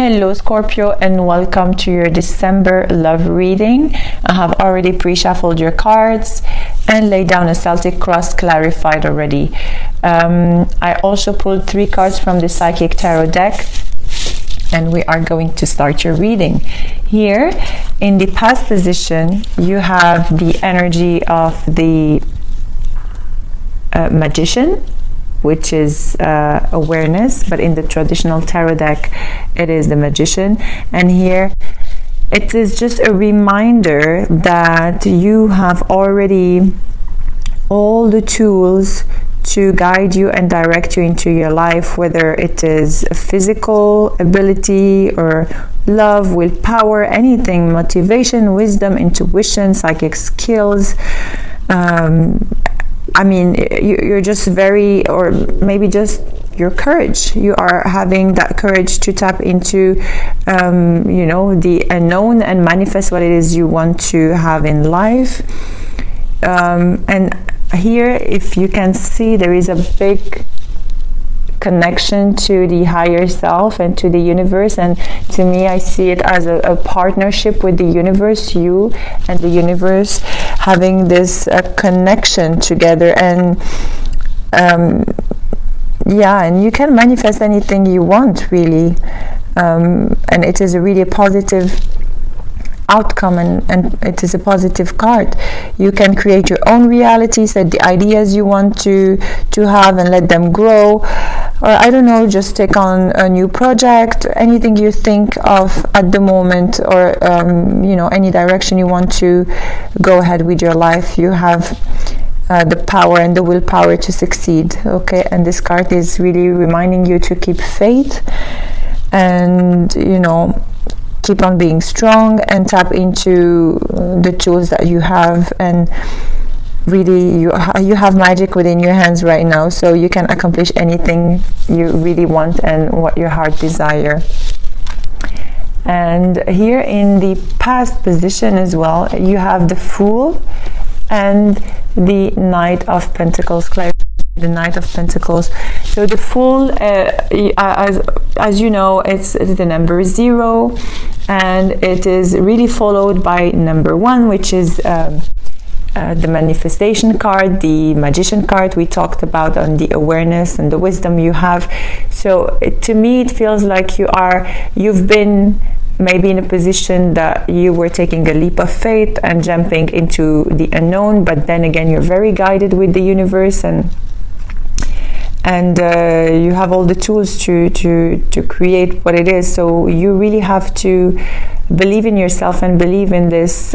Hello Scorpio, and welcome to your December love reading. I have already pre-shuffled your cards and laid down a Celtic cross clarified already. I also pulled 3 cards from the Psychic Tarot deck, and we are going to start your reading. Here in the past position you have the energy of the Magician, which is awareness, but in the traditional tarot deck it is the Magician. And here it is just a reminder that you have already all the tools to guide you and direct you into your life, whether it is a physical ability or love, willpower, anything, motivation, wisdom, intuition, psychic skills. I mean, you're just very, or maybe just your courage. You are having that courage to tap into, you know, the unknown and manifest what it is you want to have in life. And here, if you can see, there is a big connection to the higher self and to the universe, and to me I see it as a partnership with the universe, you and the universe having this connection together. And yeah, and you can manifest anything you want, really, and it is a really positive outcome, and it is a positive card. You can create your own reality, set the ideas you want to have and let them grow, or I don't know, just take on a new project, or anything you think of at the moment, or you know, any direction you want to go ahead with your life. You have the power and the willpower to succeed. Okay, and this card is really reminding you to keep faith and, you know, keep on being strong and tap into the tools that you have. And really, you have magic within your hands right now, so you can accomplish anything you really want and what your heart desire. And here in the past position as well, you have the Fool and the Knight of Pentacles. The Knight of Pentacles. So the Fool, as you know, it's the number 0, and it is really followed by number 1, which is the manifestation card, the Magician card we talked about, on the awareness and the wisdom you have. So to me it feels like you've been maybe in a position that you were taking a leap of faith and jumping into the unknown, but then again you're very guided with the universe, and you have all the tools to create what it is. So you really have to believe in yourself and believe in this,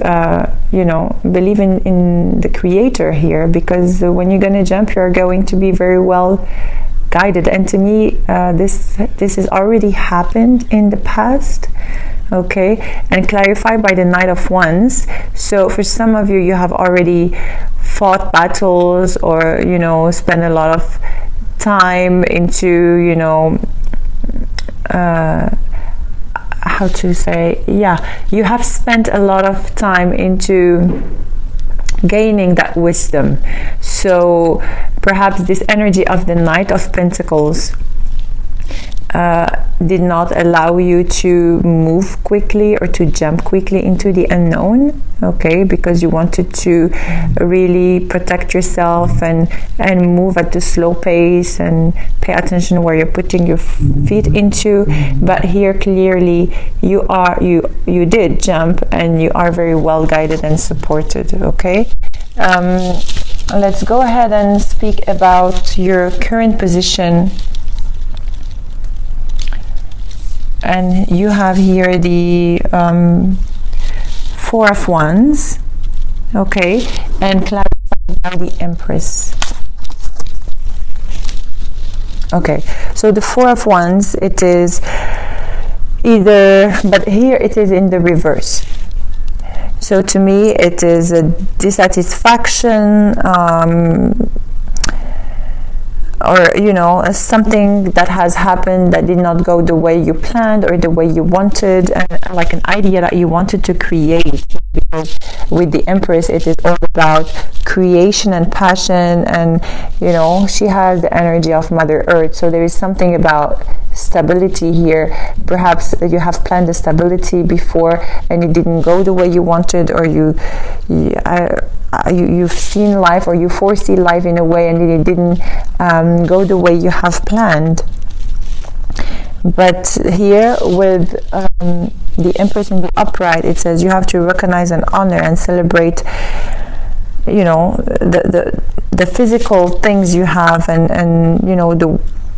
you know, believe in the creator here, because when you're going to jump, you're going to be very well guided. And to me, this has already happened in the past. Okay, and clarified by the Knight of Wands. So for some of you, you have already fought battles, or, you know, spent a lot of time into, you know, how to say, yeah, you have spent a lot of time into gaining that wisdom. So perhaps this energy of the Knight of Pentacles did not allow you to move quickly or to jump quickly into the unknown, okay, because you wanted to really protect yourself and move at the slow pace and pay attention where you're putting your feet into. But here clearly you did jump, and you are very well guided and supported. Okay, let's go ahead and speak about your current position. And you have here the 4 of Wands, okay, and clarified by the Empress. Okay, so the 4 of Wands, it is either, but here it is in the reverse. So to me it is a dissatisfaction, or something that has happened that did not go the way you planned or the way you wanted, and like an idea that you wanted to create, because with the Empress it is all about creation and passion, and she has the energy of Mother Earth. So there is something about stability here. Perhaps you have planned the stability before and it didn't go the way you wanted, or you've seen life, or you foresee life in a way and it didn't go the way you have planned. But here with the Empress in the upright, it says you have to recognize and honor and celebrate the physical things you have, and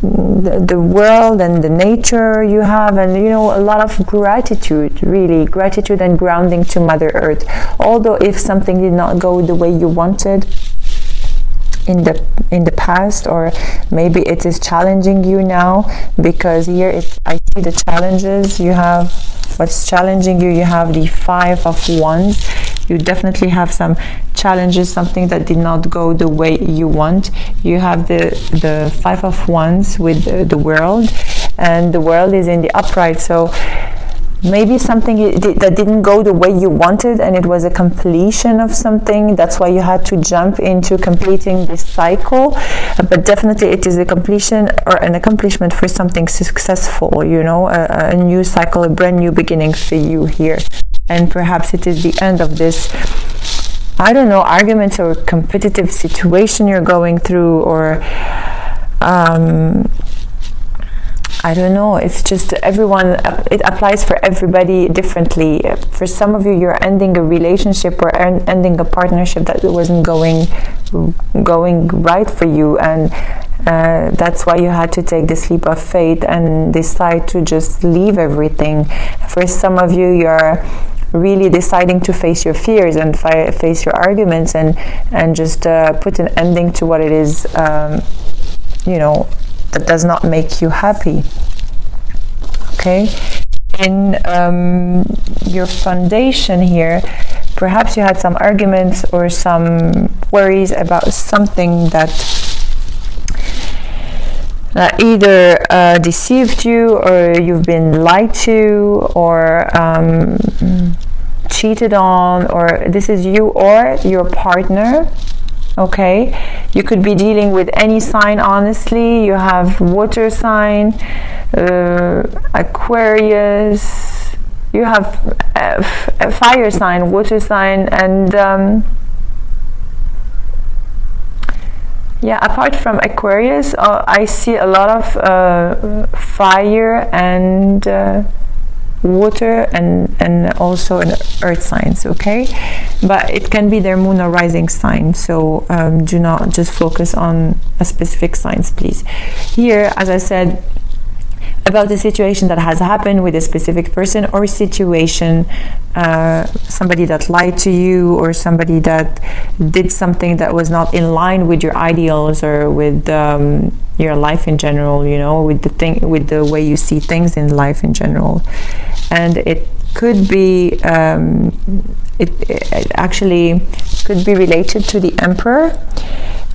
the world and the nature you have, and a lot of gratitude, really gratitude and grounding to Mother Earth. Although if something did not go the way you wanted in the past, or maybe it is challenging you now, because here I see the challenges you have. What's challenging you have the 5 of Wands. You definitely have some challenges, something that did not go the way you want. You have the 5 of Wands with the World, and the World is in the upright. So maybe something that didn't go the way you wanted, and it was a completion of something. That's why you had to jump into completing this cycle. But definitely it is a completion or an accomplishment for something successful, a new cycle, a brand new beginning for you here. And perhaps it is the end of this, I don't know, arguments or competitive situation you're going through, or I don't know, it's just everyone, it applies for everybody differently. For some of you, you're ending a relationship or ending a partnership that wasn't going right for you, and that's why you had to take this leap of faith and decide to just leave everything. For some of you, you're really deciding to face your fears and face your arguments, and just put an ending to what it is, that does not make you happy. Okay, in your foundation here, perhaps you had some arguments or some worries about something that either deceived you, or you've been lied to, or cheated on, or this is you or your partner. Okay, you could be dealing with any sign. Honestly, you have water sign, Aquarius, you have a fire sign, water sign, and yeah, apart from Aquarius, I see a lot of fire and water, and also an earth signs. Okay, but it can be their moon or rising sign, so do not just focus on a specific signs, please. Here, as I said, about the situation that has happened with a specific person or situation, somebody that lied to you, or somebody that did something that was not in line with your ideals, or with your life in general, with the way you see things in life in general. And it could be it actually could be related to the Emperor,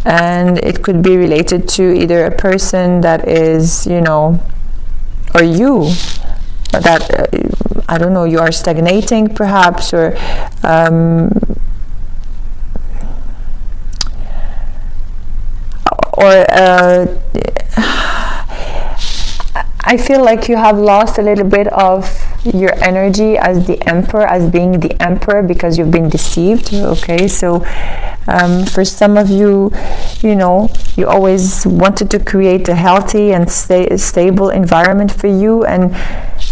and it could be related to either a person that is, or you, that I don't know, you are stagnating perhaps, or I feel like you have lost a little bit of your energy as the Emperor, as being the Emperor, because you've been deceived. Okay, so for some of you, you always wanted to create a healthy and stable environment for you, and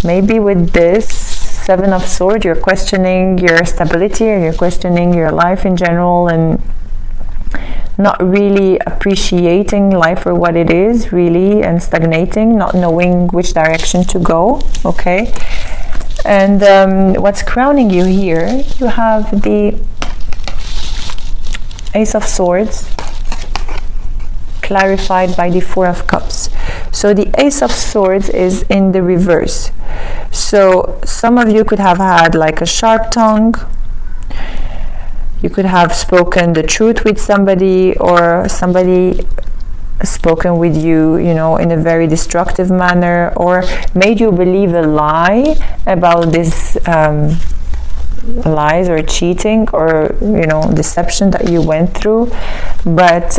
maybe with this 7 of Swords, you're questioning your stability, or you're questioning your life in general, and not really appreciating life for what it is, really, and stagnating, not knowing which direction to go. Okay, and what's crowning you here, you have the Ace of Swords, clarified by the 4 of Cups. So the Ace of Swords is in the reverse. So some of you could have had like a sharp tongue. You could have spoken the truth with somebody, or somebody spoken with you, you know, in a very destructive manner, or made you believe a lie about this lies or cheating or, you know, deception that you went through. But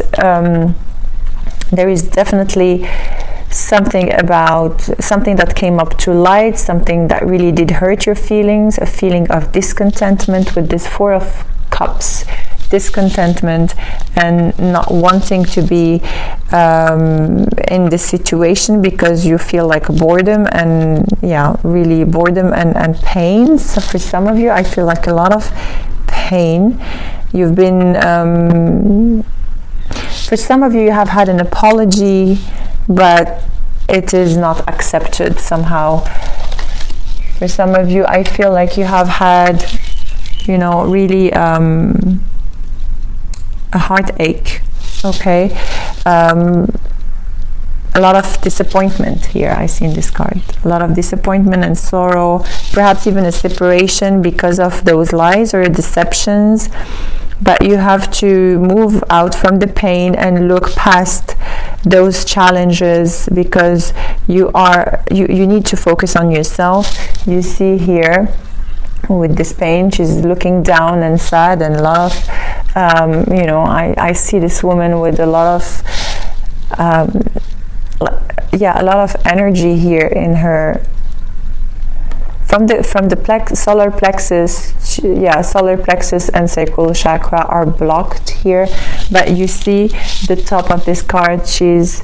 there is definitely something that came up to light, something that really did hurt your feelings, a feeling of discontentment with this Four of Cups, discontentment and not wanting to be in this situation because you feel like boredom and really boredom and pain. So for some of you, I feel like a lot of pain. You've been for some of you, you have had an apology, but it is not accepted somehow. For some of you, I feel like you have had, you know, really a heartache, okay? A lot of disappointment here, I see in this card. A lot of disappointment and sorrow, perhaps even a separation because of those lies or deceptions. But you have to move out from the pain and look past those challenges, because you need to focus on yourself. You see here with this pain, she's looking down and sad, and a lot of you know, I see this woman with a lot of a lot of energy here in her, from the solar plexus. Solar plexus and sacral chakra are blocked here, but you see the top of this card, she's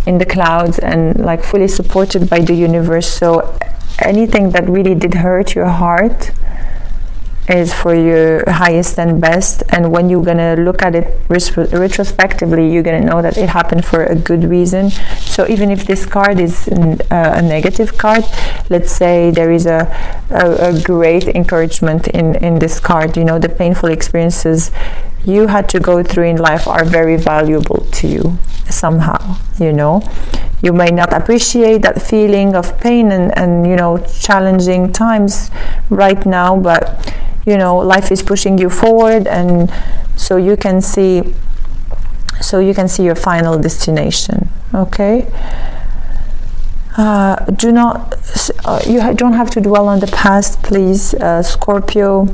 in the clouds and like fully supported by the universe. So anything that really did hurt your heart is for your highest and best, and when you're gonna look at it retrospectively, you're gonna know that it happened for a good reason. So even if this card is a negative card, let's say there is a great encouragement in this card. You know, the painful experiences you had to go through in life are very valuable to you somehow. You know, you may not appreciate that feeling of pain and you know, challenging times right now, but you know, life is pushing you forward, and so you can see your final destination. Okay. You don't have to dwell on the past, please, Scorpio.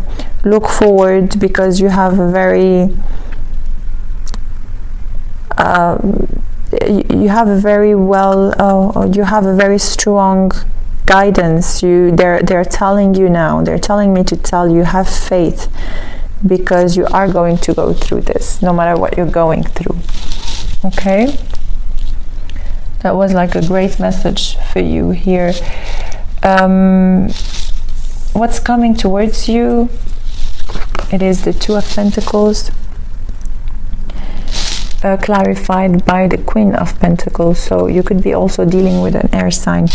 Look forward, because you have a very you have a very strong guidance. They're telling you now, they're telling me to tell you, have faith, because you are going to go through this no matter what you're going through. Okay, that was like a great message for you here. What's coming towards you? It is the Two of Pentacles, clarified by the Queen of Pentacles. So you could be also dealing with an air sign.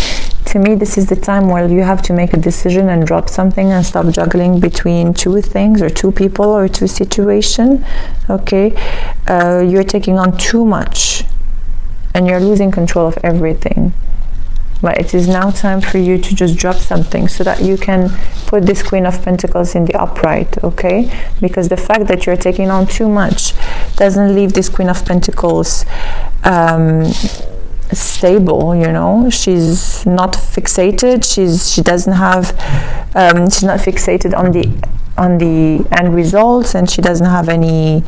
To me, this is the time where you have to make a decision and drop something and stop juggling between two things or two people or two situations. Okay, you're taking on too much and you're losing control of everything. But it is now time for you to just drop something so that you can put this Queen of Pentacles in the upright, okay? Because the fact that you're taking on too much doesn't leave this Queen of Pentacles stable, you know. She's not fixated. She doesn't have she's not fixated on the end results, and she doesn't have any,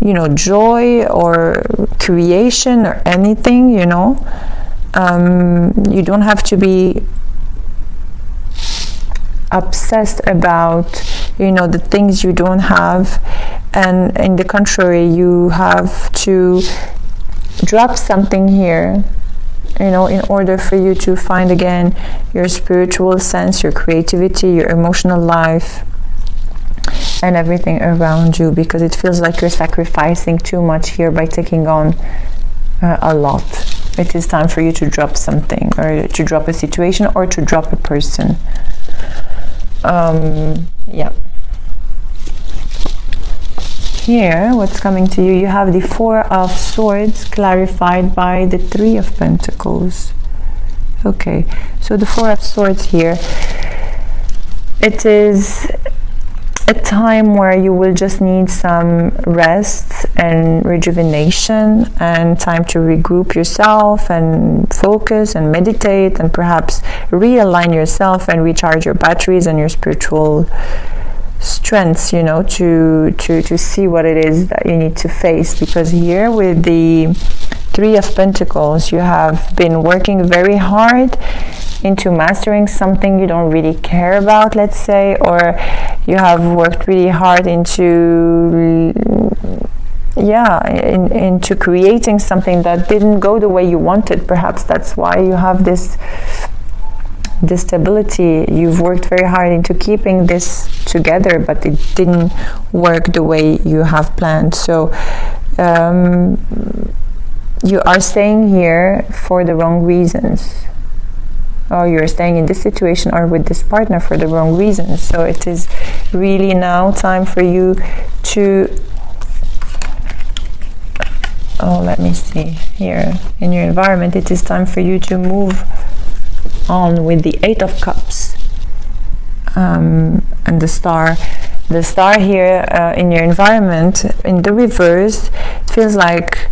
you know, joy or creation or anything, you know. You don't have to be obsessed about, you know, the things you don't have, and in the contrary, you have to drop something here, you know, in order for you to find again your spiritual sense, your creativity, your emotional life, and everything around you, because it feels like you're sacrificing too much here by taking on a lot. It is time for you to drop something, or to drop a situation, or to drop a person. Yeah. Here, what's coming to you? You have the Four of Swords, clarified by the Three of Pentacles. Okay, so the Four of Swords here, it is a time where you will just need some rest and rejuvenation and time to regroup yourself and focus and meditate and perhaps realign yourself and recharge your batteries and your spiritual strengths, you know, to see what it is that you need to face. Because here with the Three of Pentacles, you have been working very hard into mastering something you don't really care about, let's say, or you have worked really hard into into creating something that didn't go the way you wanted. Perhaps that's why you have this stability. You've worked very hard into keeping this together, but it didn't work the way you have planned. So you are staying here for the wrong reasons, or you're staying in this situation or with this partner for the wrong reasons. So it is really now time for you to, let me see here in your environment, it is time for you to move on with the Eight of Cups and the Star. The Star here in your environment in the reverse, it feels like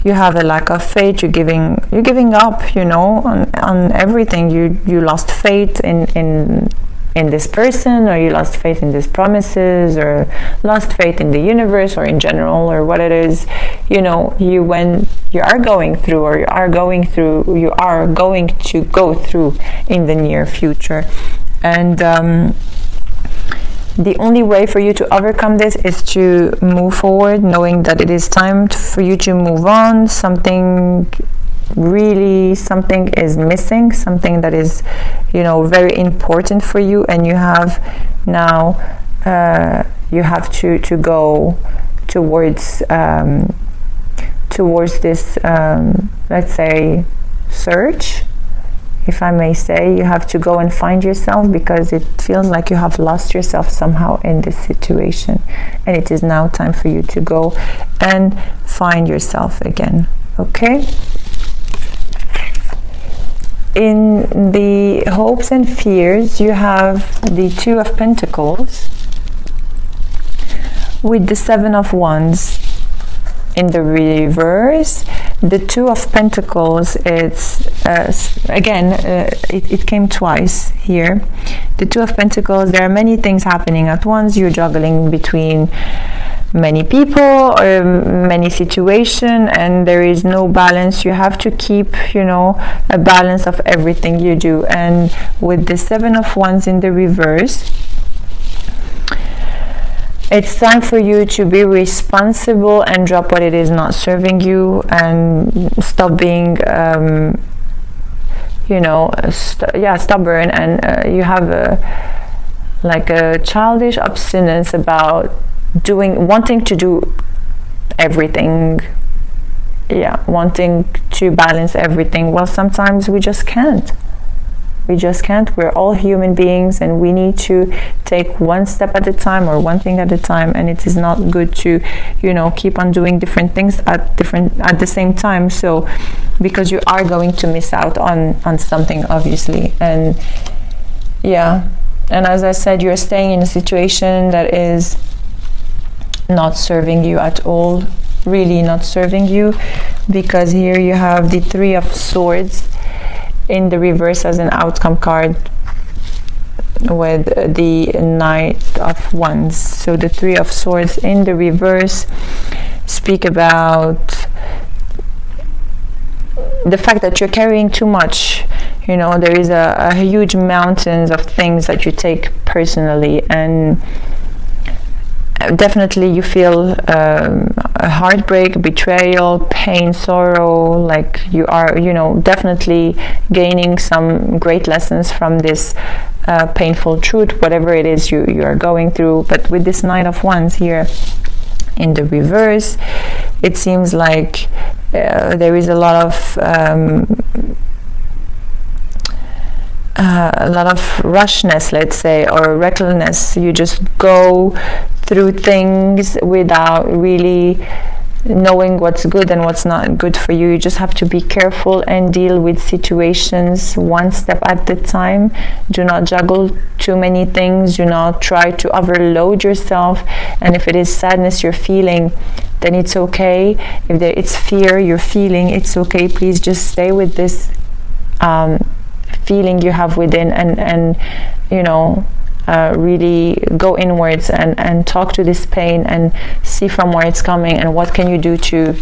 you have a lack of faith. You're giving up, you know, on everything. You lost faith in this person, or you lost faith in these promises, or lost faith in the universe, or in general, or what it is, you know, you are going to go through in the near future. And the only way for you to overcome this is to move forward, knowing that it is time for you to move on. Something is missing, something that is, you know, very important for you, and you have now you have to go towards this let's say search, if I may say. You have to go and find yourself, because it feels like you have lost yourself somehow in this situation, and it is now time for you to go and find yourself again. Okay? In the hopes and fears, you have the Two of Pentacles with the Seven of Wands in the reverse. The Two of Pentacles, it's it came twice here. The Two of Pentacles, there are many things happening at once. You're juggling between many people or many situations, and there is no balance. You have to keep, you know, a balance of everything you do. And with the Seven of Wands in the reverse, it's time for you to be responsible and drop what it is not serving you, and stop being stubborn, and you have a childish obstinance about wanting to do everything, wanting to balance everything. Well, sometimes we just can't. We're all human beings, and we need to take one step at a time, or one thing at a time, and it is not good to, you know, keep on doing different things at the same time. So because you are going to miss out on something, obviously. And and as I said, you're staying in a situation that is not serving you at all, really not serving you, because here you have the Three of Swords in the reverse as an outcome card with the Knight of Wands. So the Three of Swords in the reverse speak about the fact that you're carrying too much. You know, there is a huge mountains of things that you take personally, and definitely you feel a heartbreak, betrayal, pain, sorrow, like you are, you know, definitely gaining some great lessons from this painful truth, whatever it is you are going through. But with this Knight of Wands here in the reverse, it seems like there is a lot of rushness, let's say, or recklessness. You just go through things without really knowing what's good and what's not good for you. You just have to be careful and deal with situations one step at a time. Do not juggle too many things. Do not try to overload yourself. And if it is sadness you're feeling, then it's okay. If it's fear you're feeling, it's okay. Please just stay with this feeling you have within, and really go inwards and talk to this pain and see from where it's coming and what can you do to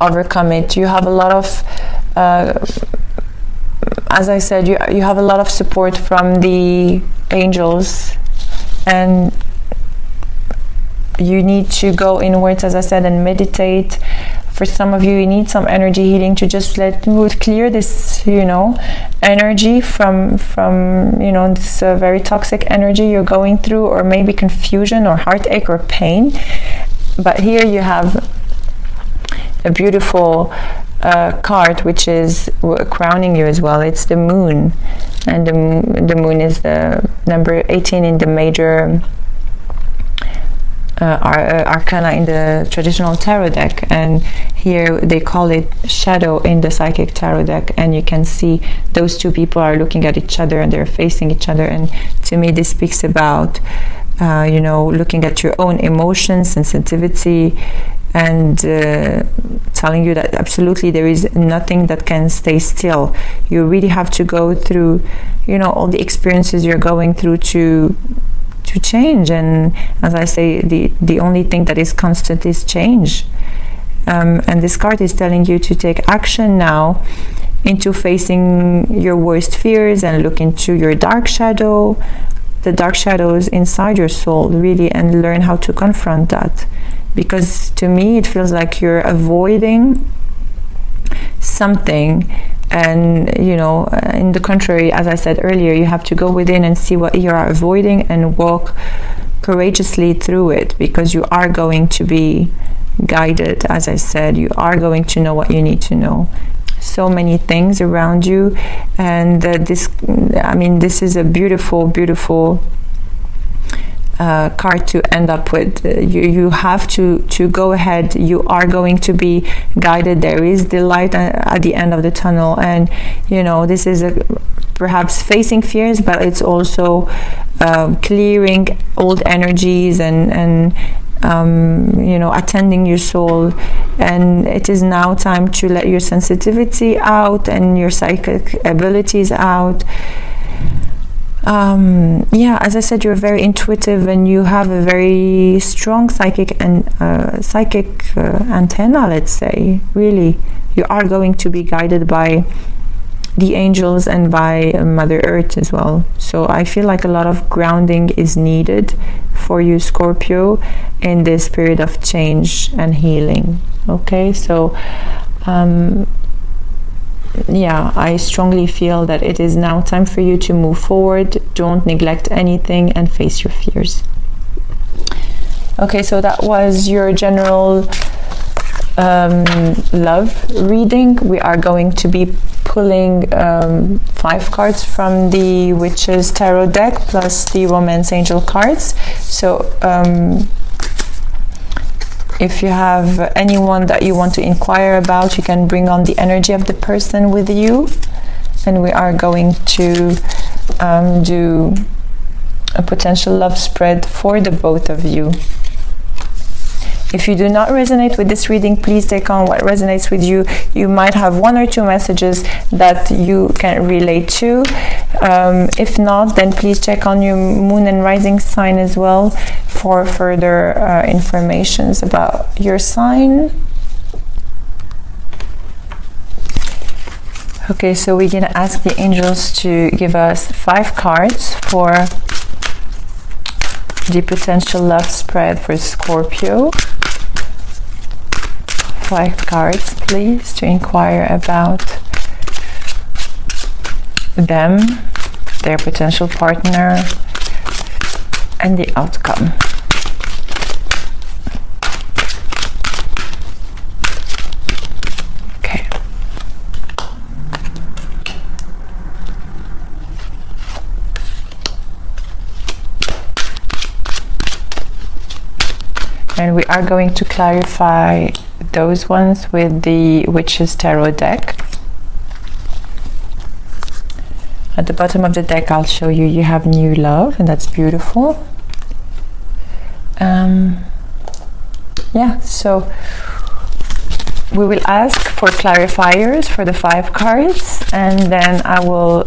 overcome it. You have a lot of as I said, you have a lot of support from the angels, and you need to go inwards, as I said, and meditate. For some of you, you need some energy healing to just clear this, energy from this very toxic energy you're going through, or maybe confusion or heartache or pain. But here you have a beautiful card which is crowning you as well. It's the moon, and the moon is the number 18 in the major arcana in the traditional tarot deck, and here they call it shadow in the psychic tarot deck. And you can see those two people are looking at each other and they're facing each other, and to me this speaks about looking at your own emotions, sensitivity, and telling you that absolutely there is nothing that can stay still. You really have to go through all the experiences you're going through to change. And as I say, the only thing that is constant is change. And this card is telling you to take action now into facing your worst fears and look into your dark shadow, the dark shadows inside your soul, really, and learn how to confront that. Because to me it feels like you're avoiding something, and in the contrary, as I said earlier, you have to go within and see what you are avoiding and walk courageously through it, because you are going to be guided. As I said, you are going to know what you need to know. So many things around you, and this is a beautiful card to end up with. You have to go ahead. You are going to be guided. There is the light at the end of the tunnel, and this is perhaps facing fears, but it's also clearing old energies and attending your soul. And it is now time to let your sensitivity out and your psychic abilities out. As I said, you're very intuitive and you have a very strong psychic antenna, let's say. Really, you are going to be guided by the angels and by Mother Earth as well. So I feel like a lot of grounding is needed for you, Scorpio, in this period of change and healing. Okay, so I strongly feel that it is now time for you to move forward. Don't neglect anything and face your fears. Okay, so that was your general love reading. We are going to be pulling 5 cards from the Witches Tarot deck plus the Romance Angel cards. So if you have anyone that you want to inquire about, you can bring on the energy of the person with you, and we are going to do a potential love spread for the both of you. If you do not resonate with this reading, please take on what resonates with you. You might have 1 or 2 messages that you can relate to. If not, then please check on your moon and rising sign as well for further informations about your sign. Okay, so we're going to ask the angels to give us 5 cards for the potential love spread for Scorpio. 5 cards, please, to inquire about them, their potential partner, and the outcome. Okay. And we are going to clarify those ones with the Witch's Tarot deck. At the bottom of the deck, I'll show you, you have new love, and that's beautiful. Yeah, so we will ask for clarifiers for the 5 cards, and then I will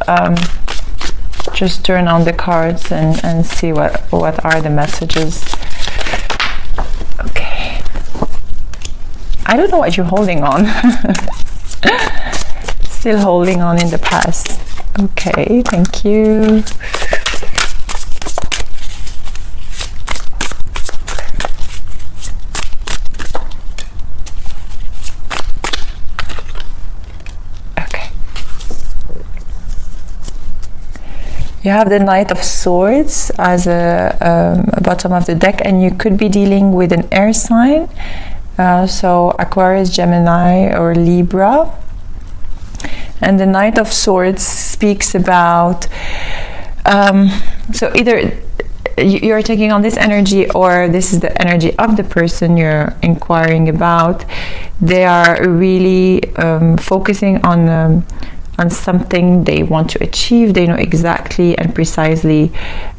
just turn on the cards and see what are the messages. Okay. I don't know what you're holding on. Still holding on in the past. Okay, thank you. You have the Knight of Swords as a bottom of the deck, and you could be dealing with an air sign, so Aquarius, Gemini, or Libra. And the Knight of Swords speaks about, so either you're taking on this energy, or this is the energy of the person you're inquiring about. They are really focusing on something they want to achieve. They know exactly and precisely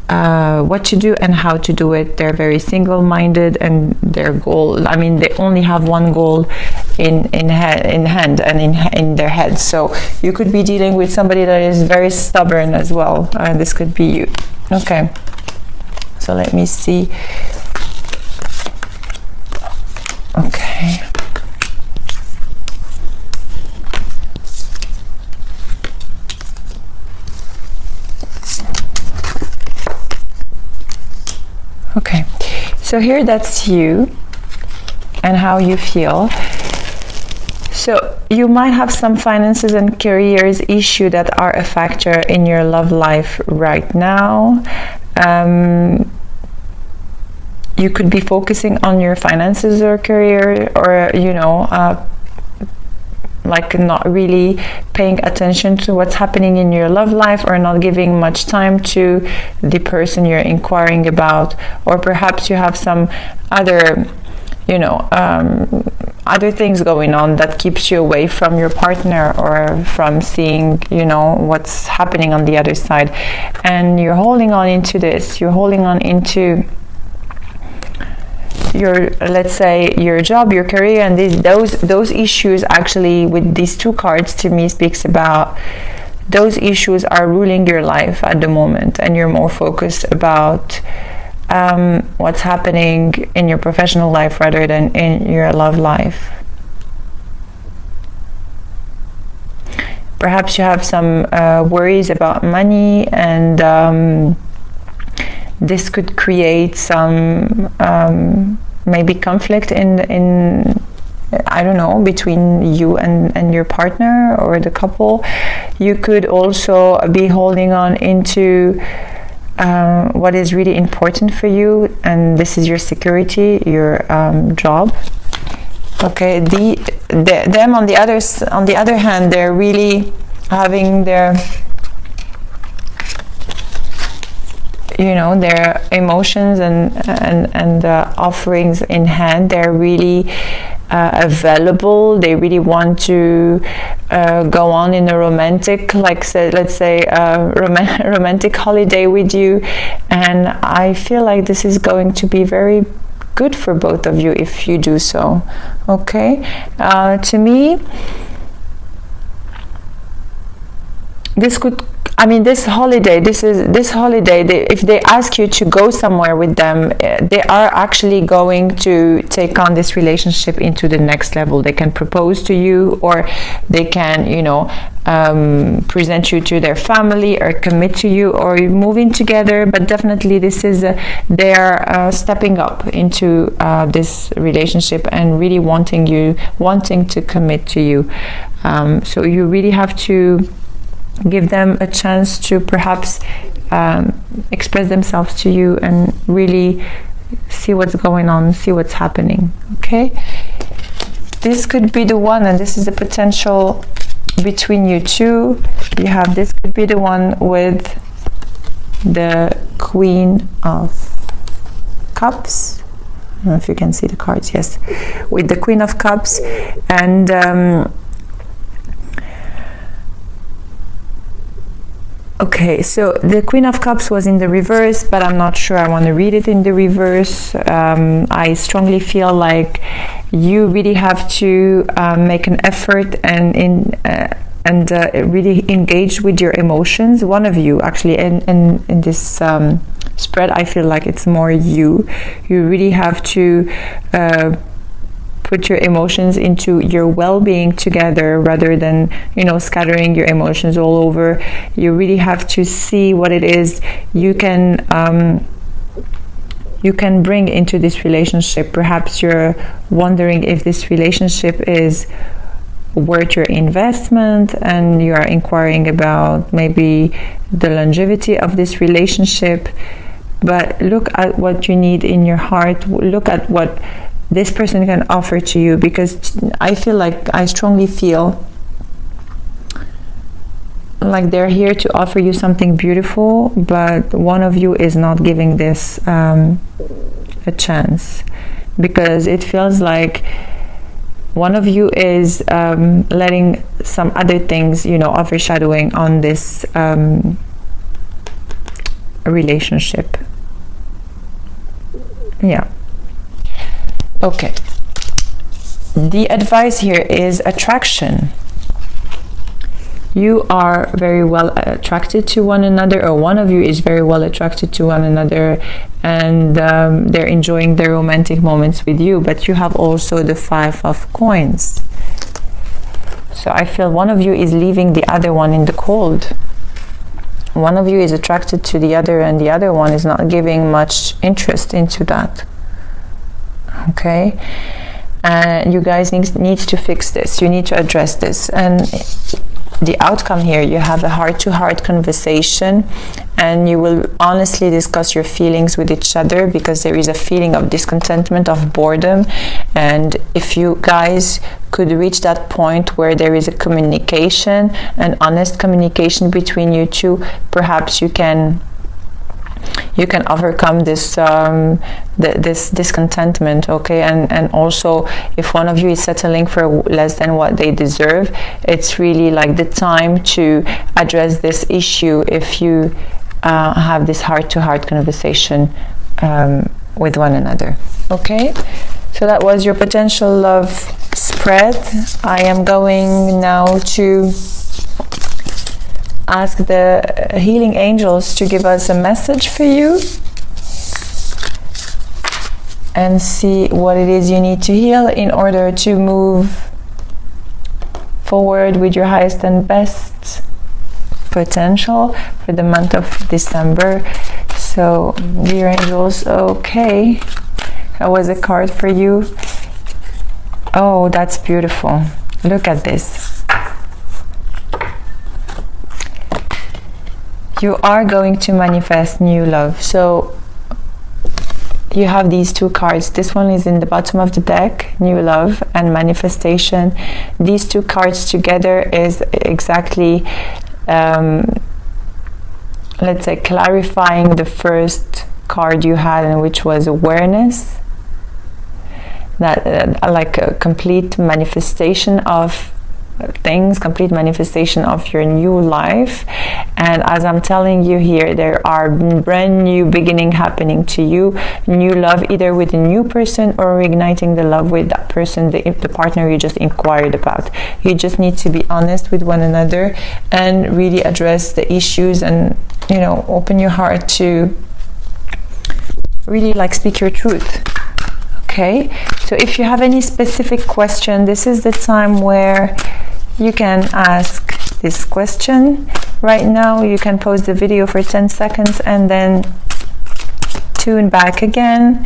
what to do and how to do it. They're very single-minded, and their goal, I mean, they only have one goal in hand and in their head. So you could be dealing with somebody that is very stubborn as well, and this could be you. Okay, so let me see. Okay. Okay, so here that's you and how you feel. So you might have some finances and careers issue that are a factor in your love life right now. You could be focusing on your finances or career, or you know, like not really paying attention to what's happening in your love life, or not giving much time to the person you're inquiring about. Or perhaps you have some other, you know, other things going on that keeps you away from your partner, or from seeing, you know, what's happening on the other side. And you're holding on into this, you're holding on into your, let's say, your job, your career, and those issues. Actually, with these 2 cards, to me speaks about those issues are ruling your life at the moment, and you're more focused about what's happening in your professional life rather than in your love life. Perhaps you have some worries about money, and this could create some maybe conflict in I don't know, between you and your partner or the couple. You could also be holding on into what is really important for you, and this is your security, your job. Okay, them on the other hand, they're really having their, you know, their emotions and offerings in hand. They're really available. They really want to go on in a romantic, like let's say romantic holiday with you, and I feel like this is going to be very good for both of you if you do so. Okay, to me, this could, I mean, this holiday, if they ask you to go somewhere with them, they are actually going to take on this relationship into the next level. They can propose to you, or they can, you know, present you to their family, or commit to you, or move in together. But definitely this is they are stepping up into this relationship and really wanting to commit to you. So you really have to give them a chance to perhaps express themselves to you and really see what's going on, see what's happening. Okay, this could be the one, and this is the potential between you two. You have, this could be the one with the Queen of Cups. don't know if you can see the cards. Yes, with the Queen of Cups, and okay, so the Queen of Cups was in the reverse, but I'm not sure I want to read it in the reverse. I strongly feel like you really have to make an effort and really engage with your emotions. One of you, actually, in this spread, I feel like it's more you. You really have to put your emotions into your well-being together, rather than, you know, scattering your emotions all over. You really have to see what it is you can bring into this relationship. Perhaps you're wondering if this relationship is worth your investment, and you are inquiring about maybe the longevity of this relationship. But look at what you need in your heart. Look at what this person can offer to you, because I strongly feel like they're here to offer you something beautiful, but one of you is not giving this a chance, because it feels like one of you is letting some other things, you know, overshadowing on this relationship. Yeah. Okay. The advice here is attraction. You are very well attracted to one another, or one of you is very well attracted to one another, and they're enjoying their romantic moments with you. But you have also the 5 of coins. So I feel one of you is leaving the other one in the cold. One of you is attracted to the other, and the other one is not giving much interest into that. Okay? And you guys need to fix this. You need to address this. And the outcome here, you have a heart-to-heart conversation, and you will honestly discuss your feelings with each other, because there is a feeling of discontentment, of boredom. And if you guys could reach that point where there is a communication, an honest communication between you two, perhaps you can overcome this this discontentment. Okay? And also, if one of you is settling for less than what they deserve, it's really like the time to address this issue if you have this heart-to-heart conversation with one another. Okay? So that was your potential love spread. I am going now to ask the healing angels to give us a message for you and see what it is you need to heal in order to move forward with your highest and best potential for the month of December. So, dear angels, okay, that was a card for you. Oh, that's beautiful. Look at this. You are going to manifest new love. So you have these two cards. This one is in the bottom of the deck, new love and manifestation. These two cards together is exactly, let's say, clarifying the first card you had, and which was awareness. That like a complete manifestation of things, complete manifestation of your new life. And as I'm telling you here, there are brand new beginning happening to you, new love, either with a new person or reigniting the love with that person, the partner you just inquired about. You just need to be honest with one another and really address the issues, and, you know, open your heart to really like speak your truth. Okay, so if you have any specific question, this is the time where you can ask this question. Right now, you can pause the video for 10 seconds and then tune back again.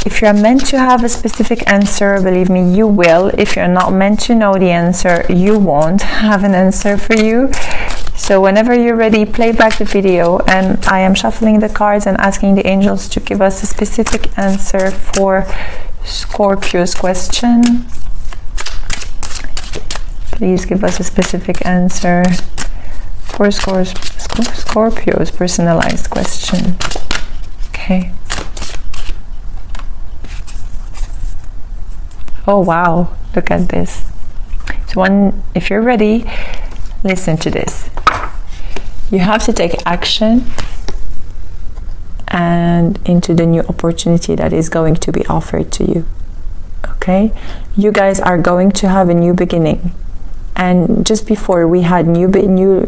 If you're meant to have a specific answer, believe me, you will. If you're not meant to know the answer, you won't have an answer for you. So whenever you're ready, play back the video, and I am shuffling the cards and asking the angels to give us a specific answer for Scorpio's question. Please give us a specific answer for Scorpio's personalized question. Okay. Oh wow, look at this. So if you're ready, listen to this. You have to take action and into the new opportunity that is going to be offered to you. Okay? You guys are going to have a new beginning. And just before we had new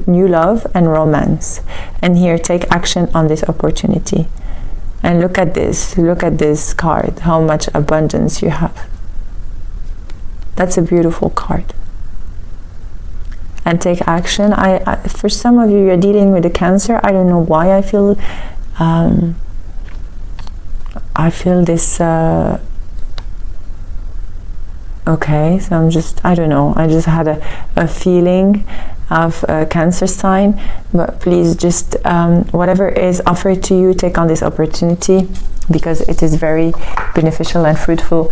love and romance. And here, take action on this opportunity. And look at this card, how much abundance you have. That's a beautiful card. And take action. For some of you, you're dealing with a Cancer. I don't know why I feel this. Okay, so I don't know. I just had a feeling of a Cancer sign. But please, just whatever is offered to you, take on this opportunity, because it is very beneficial and fruitful